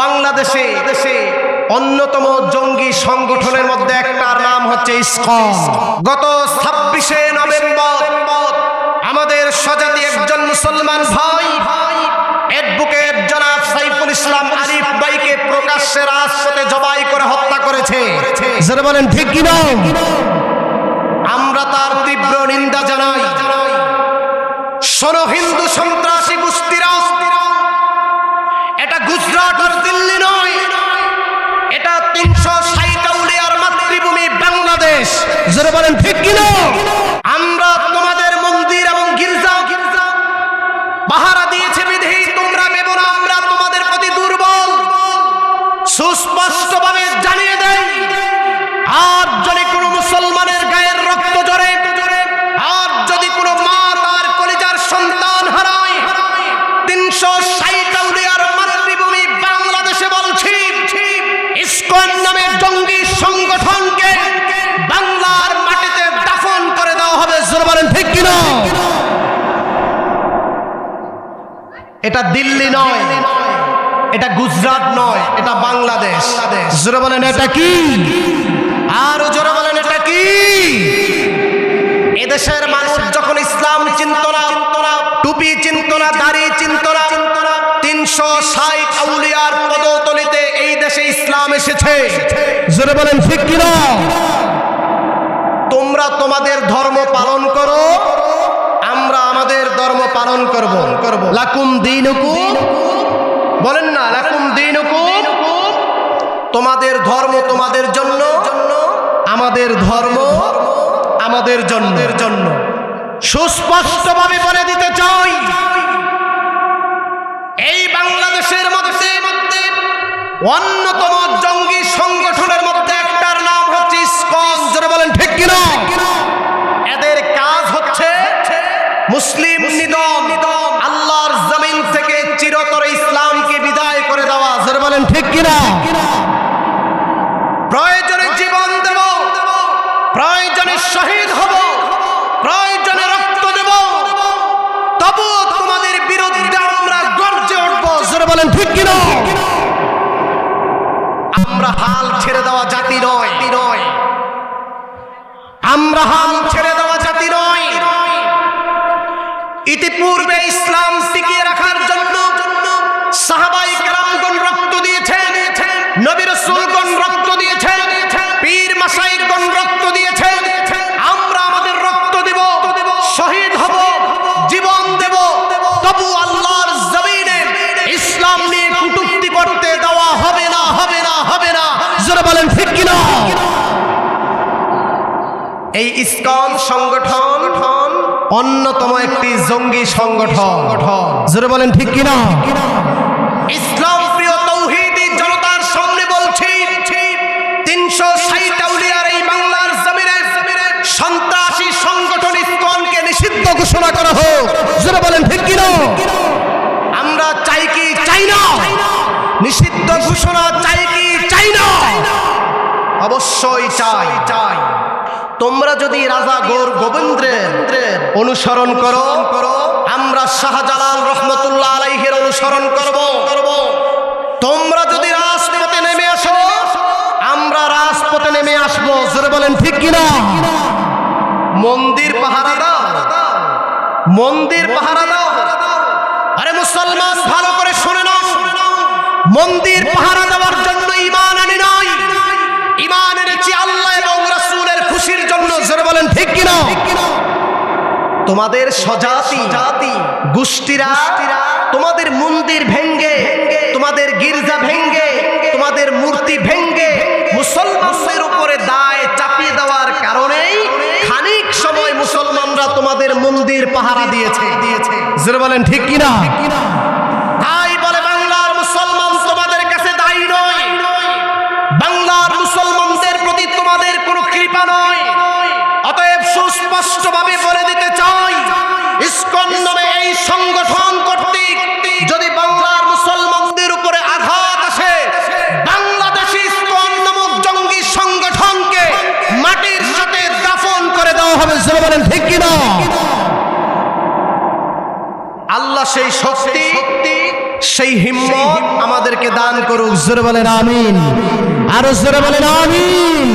বাংলাদেশে অন্যতম জঙ্গি সংগঠনের মধ্যে একটার নাম হচ্ছে ইসকন। গত 26শে নভেম্বর আমাদের স্বজাতি একজন মুসলমান ভাই অ্যাডভোকেট জনাব সাইফুল ইসলাম আরিফ ভাইকে প্রকাশ্যে রাজপথে জবাই করে হত্যা করেছে। যারা বলেন ঠিক কি না? আমরা তার তীব্র নিন্দা জানাই। শোনো হিন্দু সন্ত্রাসী গোষ্ঠীরা, এটা গুজরাট আর দিল্লি নয়, এটা 360 আউলিয়ার মাতৃভূমি বাংলাদেশ। যারা বলেন ঠিক কি না? আমরা তোমাদের মন্দির এবং গির্জা পাহারা দিয়েছে বিধি তোমরা ভেবো না আমরা তোমাদের প্রতি দুর্বল। সুস্পষ্টভাবে জানিয়ে দেয়, আর যদি কোনো মুসলমানের গায়ের রক্ত ঝরে, আর যদি কোনো মা তার কলিজার সন্তান হারায়, 360 আউলিয়ার মাতৃভূমি বাংলাদেশে বলছি, ইসকন নামের জঙ্গি সংগঠনকে বাংলার মাটিতে দাফন করে দেওয়া হবে। যারা বলেন ঠিক কি না? এটা দিল্লি নয়, এটা গুজরাট নয়, এটা বাংলাদেশ। যারা বলেন এটা কি? আর জোরে বলেন এটা কি? এদেশের মানুষ যখন ইসলাম চিনত না, টুপি চিনত না, দাড়ি চিনত না, 360 আউলিয়ার পদতলিতে এই দেশে ইসলাম এসেছে। যারা বলেন ঠিক কি না? তোমরা তোমাদের ধর্ম পালন করো, আমরা আমাদের ধর্ম পালন করব। লাকুম দীনুকুম, বলেন না লাকুম দীনুকুম, তোমাদের ধর্ম তোমাদের জন্য, আমাদের ধর্ম আমাদের জন্য। সুস্পষ্টভাবে বলে দিতে চাই, এই বাংলাদেশের মধ্যে অন্যতম জঙ্গি সংগঠনের মধ্যে একটার নাম হচ্ছে ইসকন। যারা বলেন ঠিক কি না? এদের কাজ হচ্ছে মুসলিম নিধন, আল্লাহর জমিন থেকে চিরতরে ইসলামকে বিদায় করে দেওয়া। যারা বলেন ঠিক কি না? প্রয়োজনে জীবন দেব, প্রয়োজনে শহীদ হব, প্রয়োজনে রক্ত দেব, তবু তোমাদের বিরুদ্ধে আমরা গর্জে উঠব। যারা বলেন ঠিক কি না? আমরা হাল ছেড়ে দেওয়া জাতি নয়, আমরা হাল ছেড়ে দেওয়া জাতি নয়। ইতিপূর্বে ইসলাম টিকিয়ে রাখার জন্য সাহাবায়ে কেরামগণ রক্ত দিয়েছেন, নবী রাসূলগণ রক্ত দিয়েছেন, পীর মাশায়েখগণ রক্ত দিয়েছেন। আমরা আমাদের রক্ত দেব, শহীদ হব, জীবন দেব, তবু আল্লাহর জমিনে ইসলাম নিয়ে কটূক্তি করতে দেওয়া হবে না, হবে না, হবে না। যারা বলেন ঠিক কি না? এই ইসকন সংগঠন অন্যতম একটি জঙ্গি সংগঠন। যারা বলেন ঠিক কি না? ইসলাম প্রিয় তৌহিদি জনতার সামনে বলছি, 360 আউলিয়ার এই বাংলার জমিনে সন্ত্রাসী সংগঠন ইসকনকে নিষিদ্ধ ঘোষণা করা হোক। যারা বলেন ঠিক কি না? আমরা চাই কি চাই না? নিষিদ্ধ ঘোষণা চাই কি চাই না? অবশ্যই চাই। তোমরা যদি রাজা গৌর গোবিন্দের অনুসরণ করো, আমরা শাহজালাল রহমতুল্লাহ আলাইহির অনুসরণ করব। তোমরা যদি রাজপথে নেমে আসো, আমরা রাজপথে নেমে আসবো। যারা বলেন ঠিক কি না? মন্দির পাহারা দাও, মন্দির পাহারা দাও। আরে মুসলমান ভালো করে শুনে নাও, মন্দির পাহারা দেওয়ার জন্য ঈমান আনি নাই, ঈমান এনেছি আল্লাহ এবং রাসূলের খুশির জন্য। যারা বলেন ঠিক কি না? তোমাদের স্বজাতি গোষ্ঠীরা তোমাদের মন্দির ভেঙ্গে, তোমাদের গির্জা ভেঙ্গে, তোমাদের মূর্তি ভেঙ্গে মুসলমানদের উপরে দায় চাপিয়ে দেওয়ার কারণেই খানিক সময় মুসলমানরা তোমাদের মন্দির পাহারা দিয়েছে। যারা বলেন ঠিক কি না? তাই বলে বাংলার মুসলমান তোমাদের কাছে দায়ী নয়, বাংলার মুসলমানদের প্রতি তোমাদের কোনো কৃপা নয়। অতএব সুস্পষ্টভাবে বলে দিতে চাই, ইসকন নামে এই সংগঠন কর্তৃক যদি বাংলার মুসলমানদের উপরে আঘাত আসে, বাংলাদেশি ইসকন নামক জঙ্গি সংগঠনকে মাটির সাথে দাফন করে দেওয়া হবে। যারা বলেন ঠিক কি না? আল্লাহ সেই শক্তি সেই হিম্মত আমাদেরকে দান করুক। জোরে বলেন আমিন, আরো জোরে বলেন আমিন।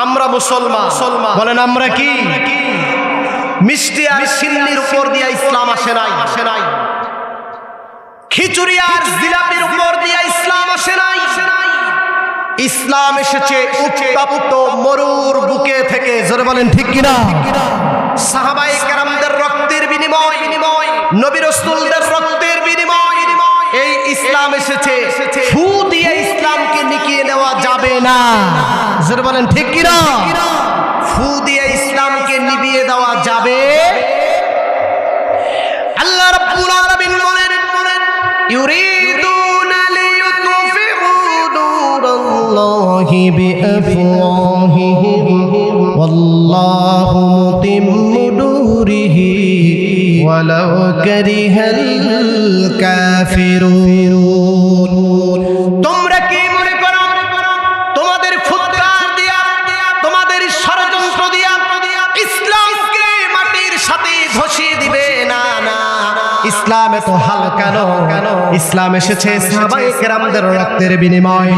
আমরা মুসলমান, বলেন আমরা কি? মিষ্টি আর সিন্নির উপর দিয়ে ইসলাম আসে নাই। খিচুড়ি আর জিলাপির উপর দিয়ে ইসলাম আসে নাই। ইসলাম এসেছে উত্তপ্ত মরুর বুকে থেকে। জোরে বলেন ঠিক কিনা? সাহাবায়ে কেরামদের রক্তের বিনিময়, নবী রাসূলদের রক্তের বিনিময় এই ইসলাম এসেছে। ফু দিয়ে ইসলামকে নিকিয়ে নেওয়া যাবে না। জোরে বলেন ঠিক কিনা? ফু দিয়ে ইসলামকে নিভিয়ে দেওয়া যাবে। আল্লাহ রাব্বুল আলামিন বলেন, ইউরিদুনা লিইউতফিউ নূরাল্লাহি বিআফওয়াহিহিম ওয়াল্লাহু মুতিম্মু নূরিহি ওয়ালাউ কারিহাল কাফিরুন। তোমরা কি মনে করো তোমাদের ফুৎকার দিয়া, তোমাদের ষড়যন্ত্র দিয়া ইসলামকে মাটির সাথে ধসিয়ে দিবে? না না, ইসলাম এত হালকা কেন? ইসলাম এসেছে সাহাবায়ে কেরামদের রক্তের বিনিময়,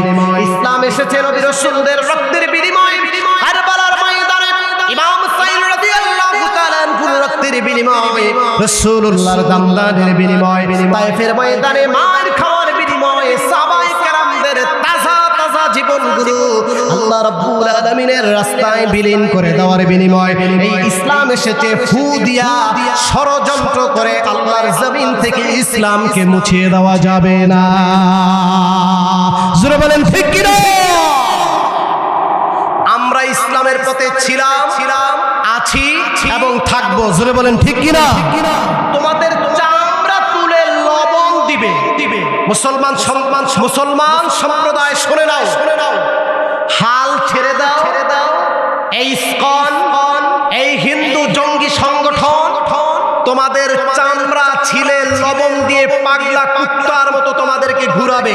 ইসলাম এসেছে নবী রাসূলদের রক্তের বিনিময়। কারবালার ময়দানে ইমাম হুসাইন রাদিয়াল্লাহু তাআলা আনহুর রক্তের বিনিময়, রাসূলুল্লাহর দামদানের বিনিময়, তায়েফের ময়দানে মার খাওয়ার বিনিময়, সাহাবায়ে কেরামদের তাজা জীবনগুলো আল্লাহ রাব্বুল আলামিনের রাস্তায় বিলীন করে দেওয়ার বিনিময় এই ইসলাম এসেছে। ফু দিয়া ষড়যন্ত্র করে আল্লাহর জমিন থেকে ইসলামকে মুছিয়ে দেওয়া যাবে না। জোরে বলেন ঠিক কিনা? আমরা ইসলামের পথে ছিলাম, আছি এবং থাকবো। জোরে বলেন ঠিক কিনা? তোমাদের চামড়া তুলে লবণ দিবে। মুসলমান সম্প্রদায় শুনে নাও, হাল ছেড়ে দাও। এই ইসকন, এই হিন্দু জঙ্গি সংগঠন তোমাদের চামড়া ছিলে লবণ দিয়ে পাগলা কুত্তার মতো তোমাদেরকে ঘুরাবে।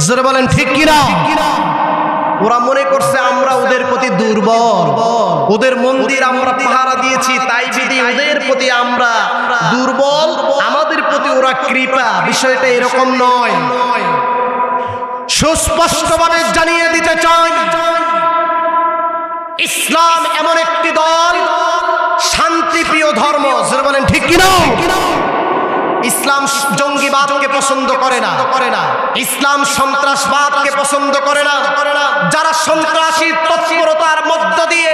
জোরে বলেন ঠিক কিনা? ওরা মনে করছে আমরা ওদের প্রতি দুর্বল, ওদের মন্দির আমরা পাহারা দিয়েছি তাই যদি ওদের প্রতি আমরা দুর্বল, আমাদের প্রতি ওরা কৃপা। বিষয়টা এরকম নয়। সুস্পষ্টভাবে জানিয়ে দিতে চাই, ইসলাম এমন একটি দল, শান্তিপ্রিয় ধর্ম। জোরে বলেন ঠিক কিনা? ইসলাম জঙ্গিবাদকে পছন্দ করে না। ইসলাম সন্ত্রাসবাদকে পছন্দ করে না। যারা সন্ত্রাসী তৎপরতার মধ্য দিয়ে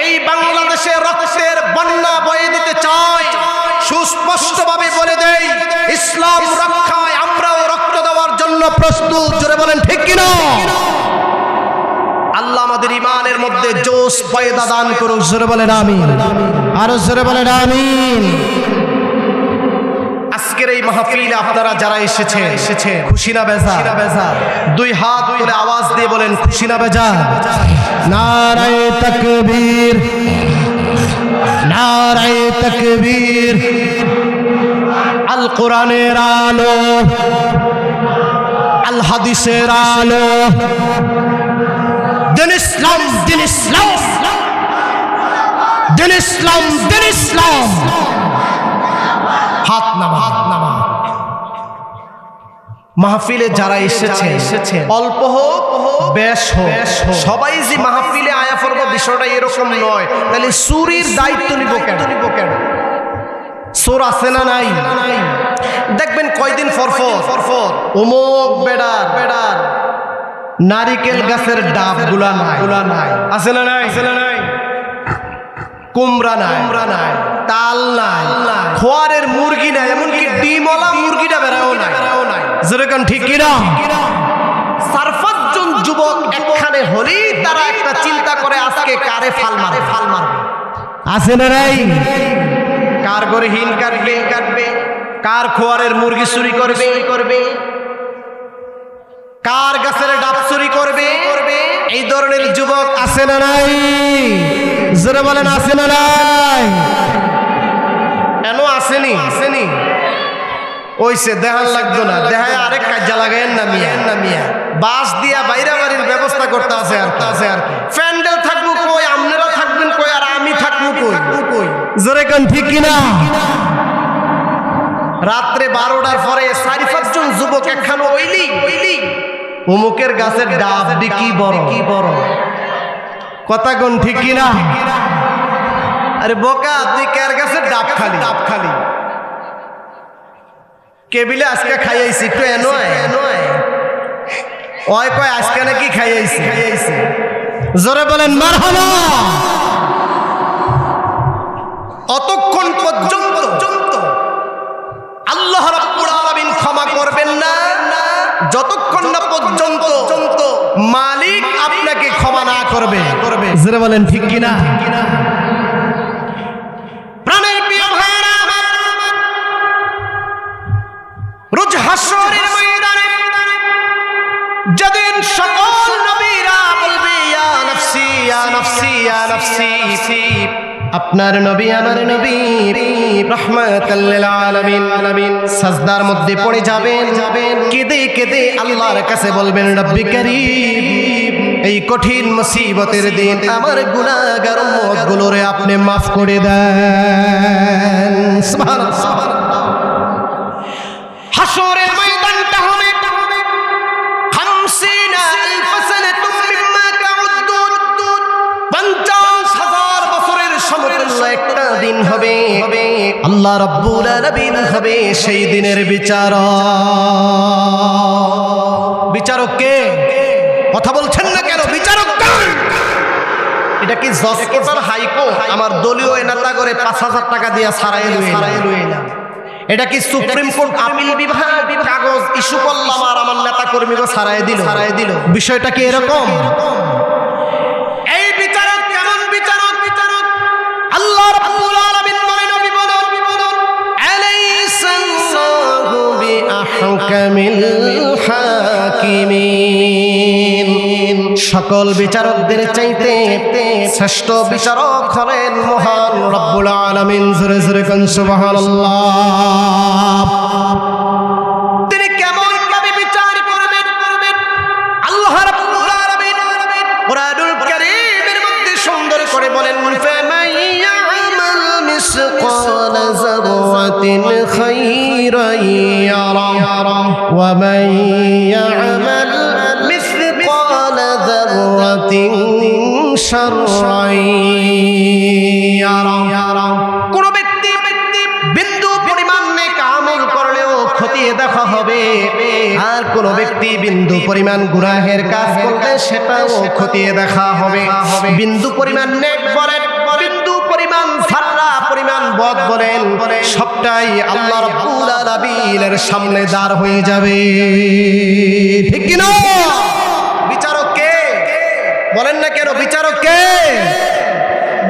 এই বাংলাদেশে রক্তের বন্যা বয়ে দিতে চায়, সুস্পষ্টভাবে বলে দেই, ইসলাম রক্ষায় আমরাও রক্ত দেওয়ার জন্য প্রস্তুত। জোরে বলেন ঠিক কিনা? আল্লাহ আমাদের ইমানের মধ্যে জোশ পয়দা দান করুন। জোরে বলেন আমিন, আরো জোরে বলেন আমিন। আজকের এই মাহফিলে আপনারা যারা এসেছে খুশি না বেজার? দুই হাত তুলে আওয়াজ দিয়ে বলেন খুশি না বেজার? নারায়ে তাকবীর, নারায়ে তাকবীর। আল কোরআনের আলো, আল হাদিসের আলো, দিন ইসলাম, দিন ইসলাম, দিন ইসলাম, দিন ইসলাম। হাত নামা। মাহফিলে যারা এসেছে অল্প হোক বেশ হোক, সবাই যে মাহফিলে আয়া পড়ব বিষয়টা এরকম নয়। তাহলে চুরির দায়িত্ব নিব কেন? চোর আছে না নাই? দেখবেন কয়দিন পর অমুক বেড়ার নারিকেল গাছের ডাব গুলা নাই, আছে না নাই? কুমড়া নাই, তাল নাই, খোয়ারের মুরগি নাই, এমনকি ডিমওয়ালা মুরগিটা বেড়াও নাই। যেরকম ঠিক কিনা? 4-5 জন যুবক একখানে হলেই তারা একটা চিন্তা করে আজকে কারে ফাল মারবে। আছে না নাই? কার ঘরে হিন কাটবে, কার খোয়ারের মুরগি চুরি করবে, কার গাছের ডাব চুরি করবে। এই ধরনের যুবক আছে না নাই? জোরে বলেন আছে না নাই? কেন আসেনি? ওইসে দেহান লাগতো না, দেহায় আরেক কাজা লাগাইন না মিয়া। বাস দিয়া বাইরা বাড়ির ব্যবস্থা করতে আছে আর কি। প্যান্ডেল থাকবো কই, আপনারা থাকবেন কই, আর আমি থাকবো কই? জোরে কোন ঠিক কিনা? রাত্রে 12টার পরে 4-5 জন যুবক একখান ওইলি অমুকের গাছের ডাব কি বড় কথা কোন ঠিক কিনা? আরে বোকা, তুই কার গাছের ডাব খালি কেবিলে আজকে খাইয়াইছি একটু এনয় ওই কয় আজকে নাকি খাইয়াইছি জোরে বলেন মারহাবা। অতক্ষণ পর্যন্ত আল্লাহ রাব্বুল আলামিন ক্ষমা করবেন না যতক্ষণ না পর্যন্ত মালিক আপনাকে ক্ষমা না করবে। জোরে বলেন ঠিক কিনা? প্রাণের প্রিয় ভাইরা, রোজ হাসরের ময়দানে যেদিন সকল নবীরা বলবে ইয়া নাফসি ইয়া নাফসি ইয়া নাফসি, আপনার নবী আমার নবী রাহমাতাল লিল আলামিন সাজদার মধ্যে পড়ে যাবেন কেঁদে আল্লাহর কাছে বলবেন রব্বি কারীম, এই কঠিন মুসিবতের দিন আমার গুনাহগার উম্মতগুলোরে আপনি মাফ করে দেন। সুবহানাল্লাহ। হাসরের ময়দানটা হবে 50,000 সানাতুম মিম্মা তাউদ্দুন, 50,000 বছরের সমতুল্য একটা দিন হবে। আল্লাহ রাব্বুল আলামিন হবে সেই দিনের বিচারক কে? কথা বলছেন না কেন? বিচারক কে? এটা কি জজ কোর্টের হাইকোর্ট আমার দলীয় নেতা করে 5,000 টাকা দিয়ে সারাই লইলাম? এটা কি সুপ্রিম কোর্ট আপিল বিভাগ কাগজ ইস্যু করলাম আর আমার নেতা কর্মীকে সারাই দিল? বিষয়টা কি এরকম? এই বিচারক কেমন বিচারক? আল্লাহ রাব্বুল আলামিন বলেন, নবী বলেন, আলাইসাল্লাহু বিআহকামিল হাকিমিন, সকল বিচারকদের চাইতে শ্রেষ্ঠ বিচারক হলেন মহান রব্বুল আলামিন। জোরে জোরে কোন সুবহানাল্লাহ। তিনি কেমন ভাবে বিচার করবেন? আল্লাহ রাব্বুল আলামিন কুরআনুল কারীমের মধ্যে সুন্দর করে বলেন, ফামান ইয়ামাল মিসকালা যাররাতিন খায়রান ইয়ারা ওয়া মান ইয়ামাল মিসকালা যাররাতিন শাররান ইয়ারা। কোন ব্যক্তি বিন্দু পরিমাণ নেক আমল করলেও খতিয়ে দেখা হবে, আর কোন ব্যক্তি বিন্দু পরিমাণ গুনাহের কাজ করলে সেটাও খতিয়ে দেখা হবে। বিন্দু পরিমাণ নেক বলেন, বিন্দু পরিমাণ যাররা পরিমাণ বদ বলেন, সবটাই আল্লাহ রাব্বুল আলামিনের সামনে দাঁড় হয়ে যাবে। ঠিক কি না? বিচারক কে? বলেন না কেন? বিচারক কে?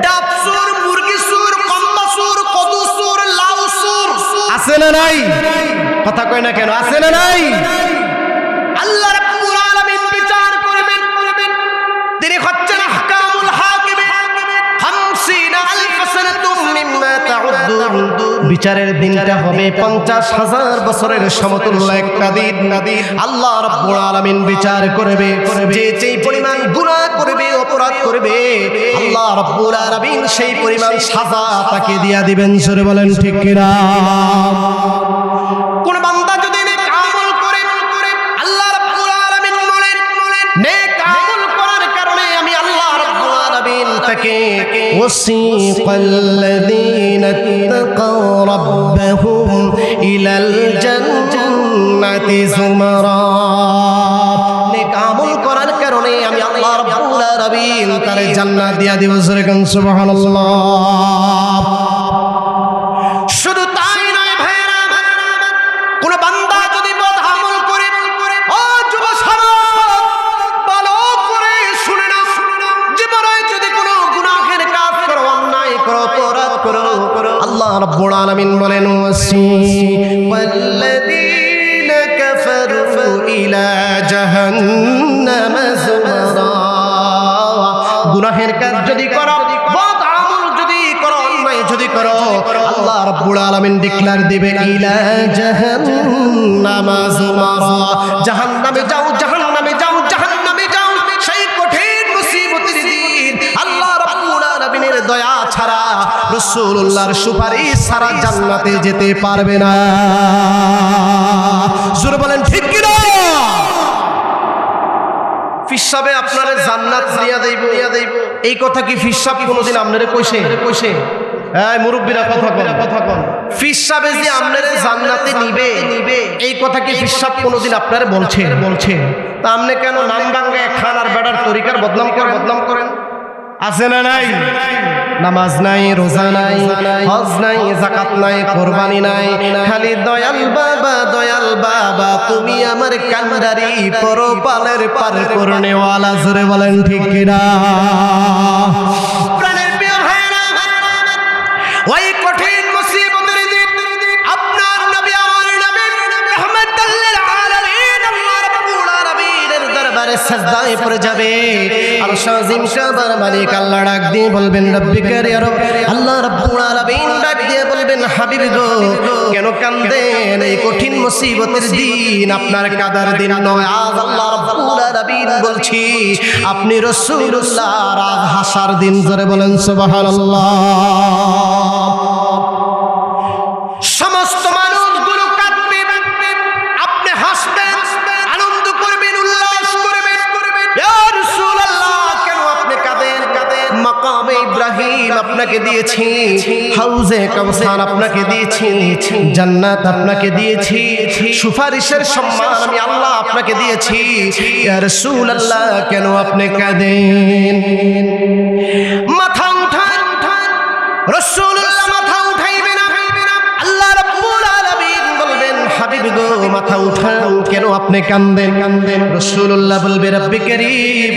ডাবসুর, মুরগিসুর, কম্বাসুর, কদুসুর, লাউসুর আছে না নাই? কথা কয় না কেন? আছে না নাই? আল্লাহ রাব্বুল আলামিন বিচার করবেন। তিনি হচ্ছেন আহকামুল হাকিম, 50,000 সানাতুম মিম্মা তাউদ্দুন। বিচারের দিনটা হবে 50,000 বছরের সমতুল্য একটা দিন। আল্লাহ রাব্বুল আলামিন বিচার করবে, যে পরিমাণ গুনাহ করবে, অপরাধ করবে, আল্লাহ রাব্বুল আলামিন সেই পরিমাণ সাজা তাকে দিয়া দিবেন। জোরে বলেন ঠিক কিনা? কোন বান্দা যদি নেক আমল করে, আল্লাহ রাব্বুল আলামিন বলেন নেক আমল করার কারণে আমি আল্লাহ রাব্বুল আলামিন তাকে ওয়াসিকাল্লাযীনা তাকাউ রাব্বাহুম ইলাল জান্নাতি যুমারা, নেক আমল করার কারণে আমি আল্লাহ রাব্বুল আলামিন তারে জান্নাত দিয়া দিব। জোরে কোন সুবহানাল্লাহ। শুধু তাই নয় ভাইরা, কোন বান্দা যদি বদ আমল করে, ও যুব সমাজ ভালো করে শুনে নাও, জীবনে যদি কোনো গুনাহের কাজ করো, অন্যায় করো, অপরাধ করো, আল্লাহ রাব্বুল আলামিন বলেন ওয়াল্লাযীনা কাফারু ইলা জাহান্নাম যুমারা, গুনাহের কাজ যদি করো, বদ আমল যদি করো, অন্যায় যদি করো, আল্লাহ রাব্বুল আলামিন ডিক্লেয়ার দিবে ইলা জাহান্নাম যুমারা, জাহান্নামে যাও, জাহান্নামে যাও, জাহান্নামে যাও। সেই কঠিন মুসিবতের দিন আল্লাহ রাব্বুল আলামিনের দয়া ছাড়া রাসূলুল্লাহর সুপারিশ ছাড়া জান্নাতে যেতে পারবে না। জোরে বলেন ঠিক কি না? ফিসাবে আপনারে জান্নাত দিয়া দেব, এই কথা কি ফিসাব কোনোদিন আপনারে কইছে? এই মুরব্বিরা কথা কোন, ফিসাবে যে আপনারে জান্নাতে নিবে এই কথা কি ফিসাব কোনোদিন আপনারে বলছে? তা আপনি কেন নাম ভাঙ্গায় খান আর বেড়ার তরিকার বদনাম করেন? আছে না নাই? নামাজ নাই, রোজা নাই, হজ নাই, যাকাত নাই, কুরবানি নাই, খালি দয়াল বাবা তুমি আমার কান্ডারি পরপালের পার করনেওয়ালা। জোরে বলেন ঠিক কি না? প্রাণের প্রিয় ভাইরা, ওই কঠিন মুসিবতের দিন আপনার নবী আমার নবী রাহমাতুল লিল আলামিন আল্লাহ রাব্বুল আলামিনের দরবারে সিজদায় পড়ে যাবে। আরশ আজিম শাবার মালিক আল্লাহ ডাক দিয়ে বলবেন রব্বি কারিম, আল্লাহ রাব্বুল আলামিন ডাক দিয়ে বলবেন হাবিব গো কেন কান্দেন? এই কঠিন মুসিবতের দিন আপনার কাদার দিন নয়, আজ আল্লাহ রাব্বুল আলামিন বলছি আপনি রাসূলুল্লাহ আজ হাসার দিন। জোরে বলেন সুবহানাল্লাহ। সমস্ত মানুষগুলো কাঁদবে, আপনি হাসবেন, আনন্দ করবেন, উল্লাস করবেন। ইয়া রাসূলুল্লাহ কেন আপনি কাঁদেন? মাকামে ইব্রাহিম আপনাকে দিয়েছি, হাউজে কাউসার আপনাকে দিয়েছি, জান্নাত আপনাকে দিয়েছি, সুপারিশের সম্মান আমি আল্লাহ আপনাকে দিয়েছি। ইয়া রাসূলুল্লাহ কেন আপনি কাঁদেন? মাথা উঠান, রাসূলুল্লাহ মাথা উঠাইবেন না। আল্লাহ রাব্বুল আলামিন বলবেন হাবিব গো মাথা উঠান, কেন আপনি কাঁদেন? রাসূলুল্লাহ বলবে রব্বি কারীম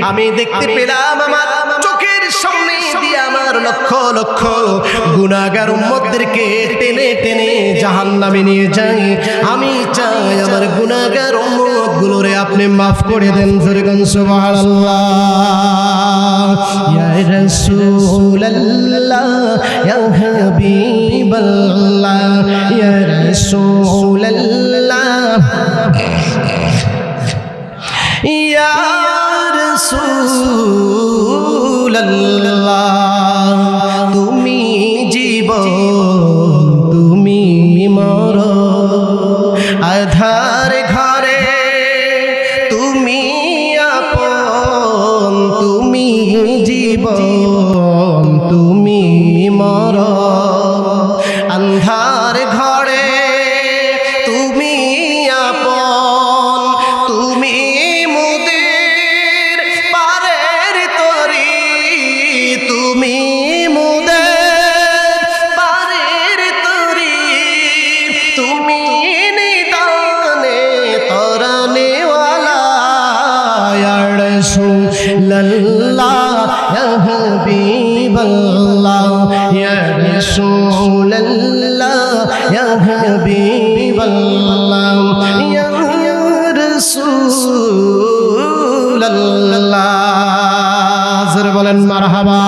আমি দেখতে পেলাম আমার চোখের সামনে দিয়ে আমার লক্ষ লক্ষ গুনাহগার উম্মতদেরকে টেনে টেনে জাহান্নামে নিয়ে যাই। আমি চাই আমার গুনাহগার উম্মতগুলোরে আপনি মাফ করে দেন। জোরে বলেন সুবহানাল্লাহ। ইয়া রাসূলুল্লাহ ইয়া হাবিবাল্লাহ ইয়া রাসূলুল্লাহ ইয়া রাসূলুল্লাহ তুমি জীবন তুমি মরণ, আধার ঘরে তুমি আপন, তুমি জীবন তুমি মরণ, আন্ধার ঘরে তুমি আপন, তুমি মুদের পারের তরি, তুমি মুদের পারের তরি, তুমি নিদানে তরানেওয়ালা। ইয়া রাসূলুল্লাহ ইয়া হাবিবাল্লাহ ইয়া রাসূলুল্লাহ ইয়া হাবিবাল্লাহ ইয়া রাসূলুল্লাহ। জোরে বলেন মারহাবা।